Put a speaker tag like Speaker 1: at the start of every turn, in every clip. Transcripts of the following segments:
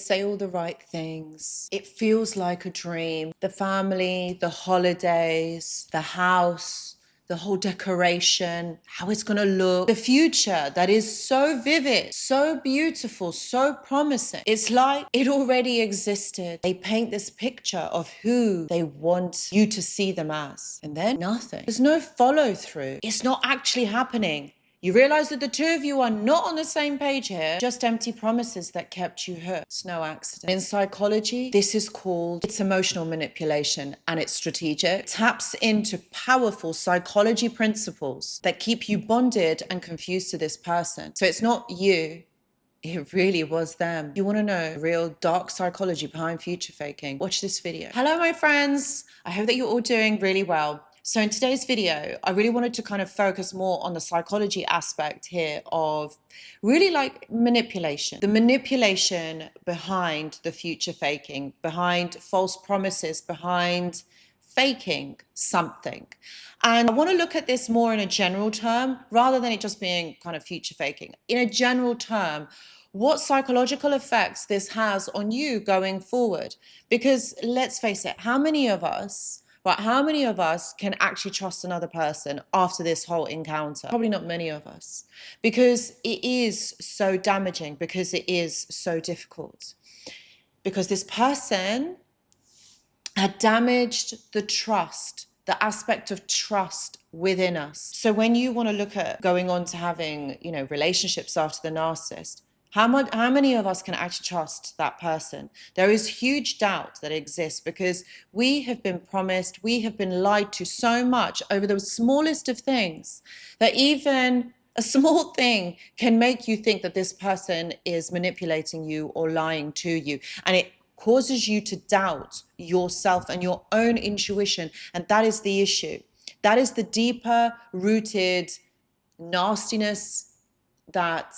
Speaker 1: say all the right things. It feels like a dream. The family, the holidays, the house, the whole decoration, how it's gonna look, the future that is so vivid, so beautiful, so promising. It's like it already existed. They paint this picture of who they want you to see them as, and then nothing. There's no follow through. It's not actually happening. You realize that the two of you are not on the same page here, just empty promises that kept you hooked. It's no accident. In psychology, this is called, it's emotional manipulation, and it's strategic. It taps into powerful psychology principles that keep you bonded and confused to this person. So it's not you. It really was them. You want to know real dark psychology behind future faking? Watch this video. Hello, my friends. I hope that you're all doing really well. So in today's video, I really wanted to kind of focus more on the psychology aspect here of really like manipulation. The manipulation behind the future faking, behind false promises, behind faking something. And I want to look at this more in a general term rather than it just being kind of future faking. In a general term, what psychological effects this has on you going forward. Because let's face it, how many of us can actually trust another person after this whole encounter? Probably not many of us, because it is so damaging, because it is so difficult, because this person had damaged the trust, the aspect of trust within us. So when you want to look at going on to having, relationships after the narcissist, how many of us can actually trust that person? There is huge doubt that exists because we have been promised, we have been lied to so much over the smallest of things that even a small thing can make you think that this person is manipulating you or lying to you. And it causes you to doubt yourself and your own intuition. And that is the issue. That is the deeper rooted nastiness that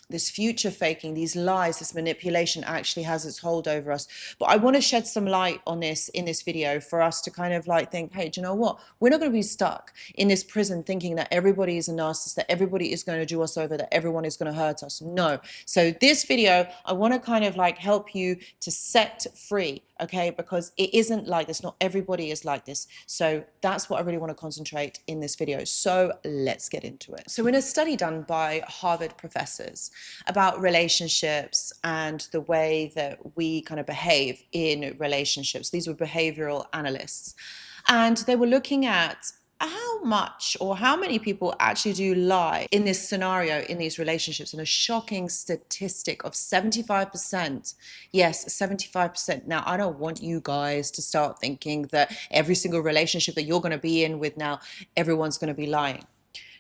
Speaker 1: this future faking, these lies, this manipulation actually has its hold over us. But I want to shed some light on this in this video for us to kind of like think, hey, do you know what? We're not going to be stuck in this prison thinking that everybody is a narcissist, that everybody is going to do us over, that everyone is going to hurt us. No. So this video, I want to kind of like help you to set free, okay? Because it isn't like this. Not everybody is like this. So that's what I really want to concentrate in this video. So let's get into it. So in a study done by Harvard professors about relationships and the way that we kind of behave in relationships, these were behavioral analysts, and they were looking at how much or how many people actually do lie in this scenario, in these relationships, and a shocking statistic of 75%. Yes, 75%. Now, I don't want you guys to start thinking that every single relationship that you're going to be in with now, everyone's going to be lying.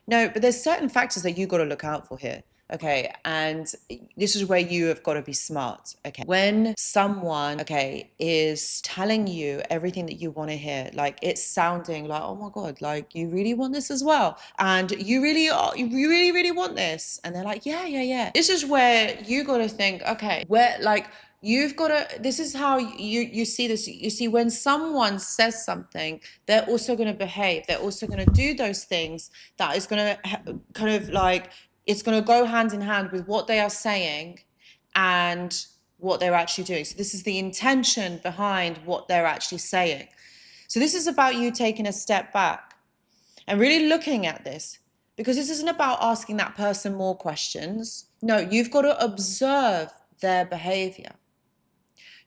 Speaker 1: No, but there's certain factors that you got to look out for here. Okay, and this is where you have got to be smart. Okay, when someone, okay, is telling you everything that you want to hear, like it's sounding like, oh my God, like you really want this as well, and you really want this, and they're like, yeah. This is where you got to think, okay, where like you've got to, this is how you see this. You see, when someone says something, they're also going to behave. They're also going to do those things that is going to kind of like, it's going to go hand in hand with what they are saying and what they're actually doing. So this is the intention behind what they're actually saying. So this is about you taking a step back and really looking at this, because this isn't about asking that person more questions. No, you've got to observe their behavior.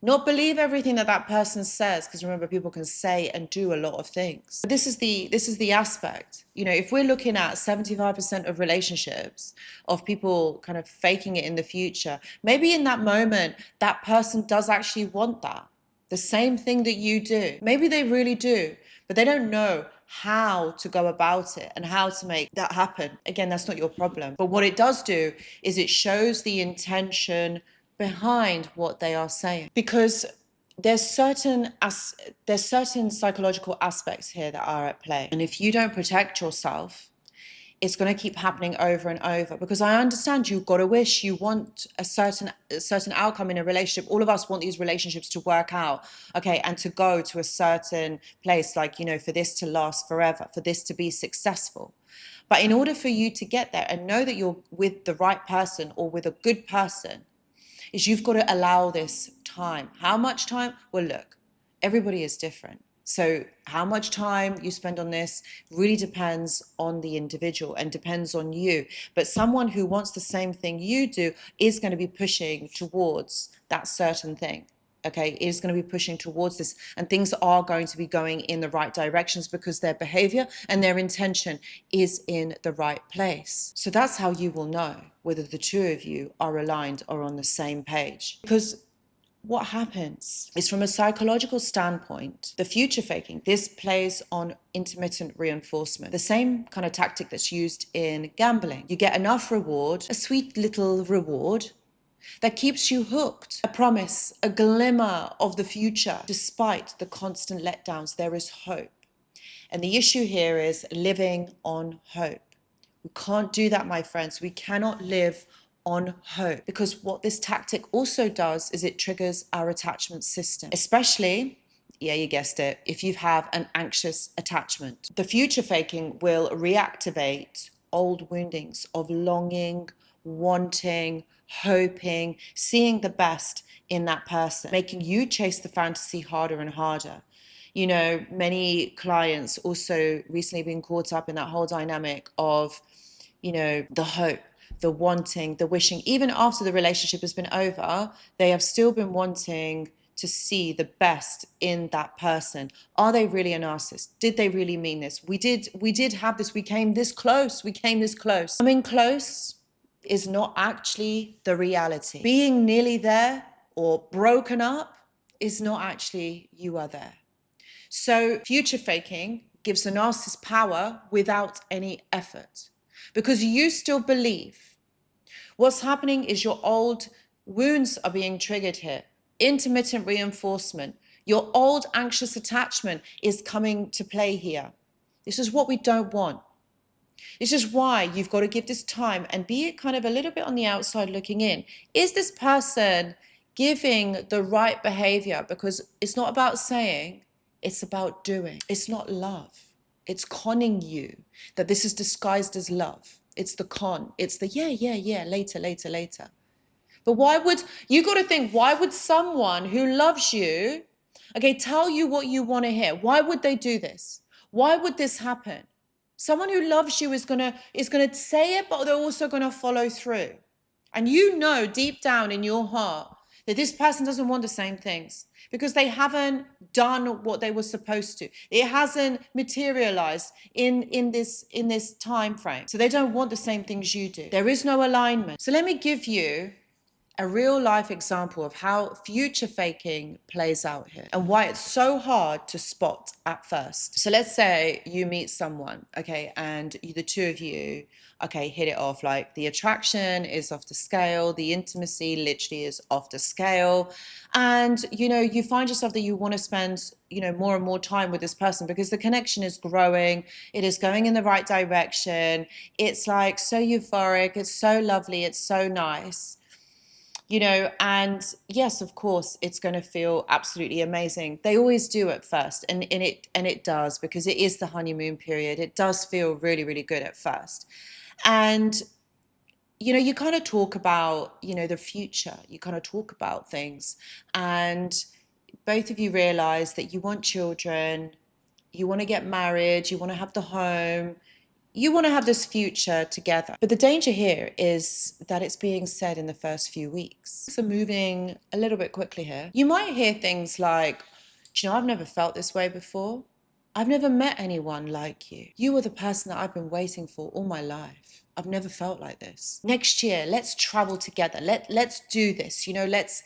Speaker 1: Not believe everything that that person says, because remember, people can say and do a lot of things. But this is the aspect. If we're looking at 75% of relationships of people kind of faking it in the future, maybe in that moment, that person does actually want that. The same thing that you do. Maybe they really do, but they don't know how to go about it and how to make that happen. Again, that's not your problem. But what it does do is it shows the intention behind what they are saying, because there's certain psychological aspects here that are at play, and if you don't protect yourself, it's going to keep happening over and over. Because I understand you've got a wish, you want a certain outcome in a relationship. All of us want these relationships to work out, okay, and to go to a certain place, like, for this to last forever, for this to be successful. But in order for you to get there and know that you're with the right person or with a good person, is you've got to allow this time. How much time? Well, look, everybody is different. So how much time you spend on this really depends on the individual and depends on you. But someone who wants the same thing you do is going to be pushing towards that certain thing. Okay, is going to be pushing towards this, and things are going to be going in the right directions because their behavior and their intention is in the right place. So that's how you will know whether the two of you are aligned or on the same page. Because what happens is, from a psychological standpoint, the future faking, this plays on intermittent reinforcement, the same kind of tactic that's used in gambling. You get enough reward, a sweet little reward, that keeps you hooked. A promise, a glimmer of the future. Despite the constant letdowns, there is hope. And the issue here is living on hope. We can't do that, my friends. We cannot live on hope, because what this tactic also does is it triggers our attachment system, especially, yeah, you guessed it, if you have an anxious attachment. The future faking will reactivate old woundings of longing, wanting, hoping, seeing the best in that person, making you chase the fantasy harder and harder. You know, many clients also recently been caught up in that whole dynamic of, you know, the hope, the wanting, the wishing. Even after the relationship has been over, they have still been wanting to see the best in that person. Are they really a narcissist? Did they really mean this? We did have this, we came this close. Coming close is not actually the reality. Being nearly there or broken up is not actually you are there. So future faking gives the narcissist power without any effort, because you still believe. What's happening is your old wounds are being triggered here. Intermittent reinforcement. Your old anxious attachment is coming to play here. This is what we don't want. This is why you've got to give this time and be kind of a little bit on the outside looking in. Is this person giving the right behavior? Because it's not about saying, it's about doing. It's not love. It's conning you that this is disguised as love. It's the con. It's the yeah, later. But why would, you got to think, why would someone who loves you, okay, tell you what you want to hear? Why would they do this? Why would this happen? Someone who loves you is gonna say it, but they're also gonna follow through. And you know deep down in your heart that this person doesn't want the same things, because they haven't done what they were supposed to. It hasn't materialized in this time frame. So they don't want the same things you do. There is no alignment. So let me give you a real life example of how future faking plays out here and why it's so hard to spot at first. So let's say you meet someone, okay, and the two of you, okay, hit it off. Like, the attraction is off the scale, the intimacy literally is off the scale. And, you know, you find yourself that you want to spend, you know, more and more time with this person because the connection is growing. It is going in the right direction. It's like so euphoric. It's so lovely. It's so nice. You know, and yes, of course, it's going to feel absolutely amazing. They always do at first, and it does, because it is the honeymoon period. It does feel really, really good at first. And, you know, you kind of talk about, you know, the future. You kind of talk about things, and both of you realize that you want children, you want to get married, you want to have the home, you want to have this future together. But the danger here is that it's being said in the first few weeks. So moving a little bit quickly here. You might hear things like, do you know, I've never felt this way before. I've never met anyone like you. You are the person that I've been waiting for all my life. I've never felt like this. Next year, let's travel together. Let's do this. You know, let's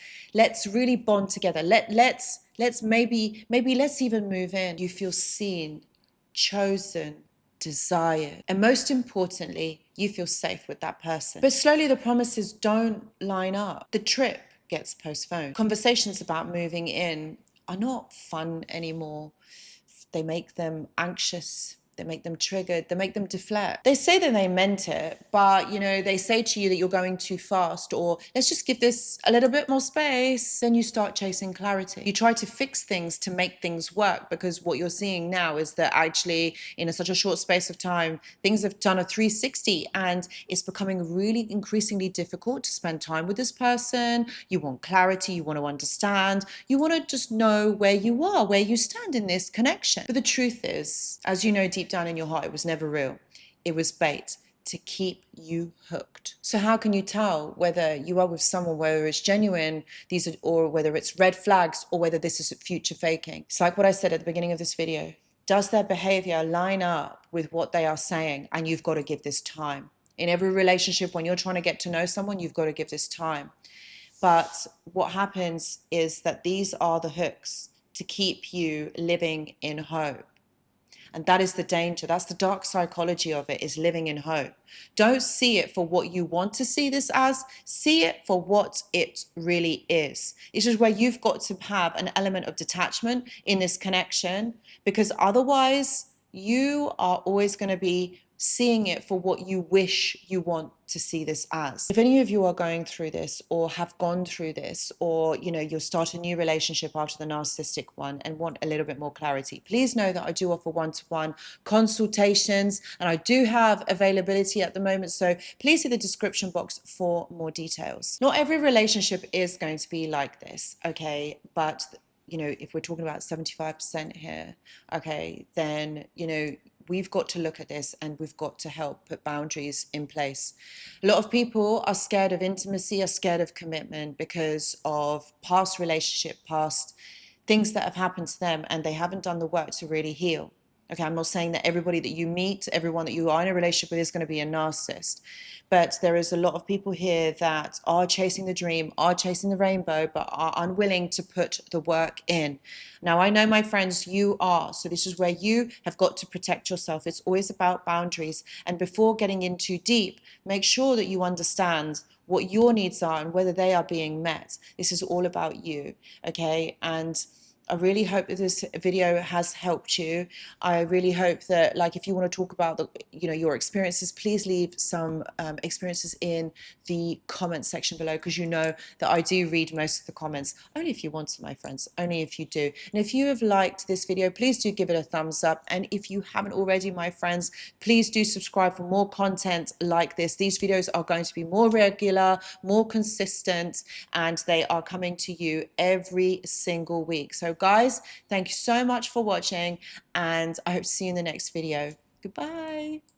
Speaker 1: really bond together. Let's maybe let's even move in. You feel seen, chosen, desired, and most importantly, you feel safe with that person. But slowly the promises don't line up. The trip gets postponed. Conversations about moving in are not fun anymore. They make them anxious. They make them triggered. They make them deflect. They say that they meant it, but they say to you that you're going too fast, or let's just give this a little bit more space. Then you start chasing clarity. You try to fix things to make things work, because what you're seeing now is that actually in such a short space of time, things have done a 360, and it's becoming really increasingly difficult to spend time with this person. You want clarity. You want to understand. You want to just know where you are, where you stand in this connection. But the truth is, as you know deep down in your heart, it was never real. It was bait to keep you hooked. So how can you tell whether you are with someone, whether it's genuine, or whether it's red flags, or whether this is future faking? It's like what I said at the beginning of this video. Does their behavior line up with what they are saying? And you've got to give this time. In every relationship, when you're trying to get to know someone, you've got to give this time. But what happens is that these are the hooks to keep you living in hope. And that is the danger. That's the dark psychology of it, is living in hope. Don't see it for what you want to see this as. See it for what it really is. It's just where you've got to have an element of detachment in this connection, because otherwise you are always going to be seeing it for what you wish you want to see this as. If any of you are going through this, or have gone through this, or you'll start a new relationship after the narcissistic one and want a little bit more clarity, please know that I do offer one-to-one consultations, and I do have availability at the moment, so please see the description box for more details. Not every relationship is going to be like this, okay? But if we're talking about 75% here, okay, then we've got to look at this, and we've got to help put boundaries in place. A lot of people are scared of intimacy, are scared of commitment because of past relationship, past things that have happened to them, and they haven't done the work to really heal. Okay, I'm not saying that everybody that you meet, everyone that you are in a relationship with is going to be a narcissist. But there is a lot of people here that are chasing the dream, are chasing the rainbow, but are unwilling to put the work in. Now, I know, my friends, you are. So this is where you have got to protect yourself. It's always about boundaries. And before getting in too deep, make sure that you understand what your needs are and whether they are being met. This is all about you, okay? And I really hope that this video has helped you. I really hope that, if you want to talk about your experiences, please leave some experiences in the comment section below, because that I do read most of the comments. Only if you want to, my friends, only if you do. And if you have liked this video, please do give it a thumbs up. And if you haven't already, my friends, please do subscribe for more content like this. These videos are going to be more regular, more consistent, and they are coming to you every single week. So guys, thank you so much for watching, and I hope to see you in the next video. Goodbye.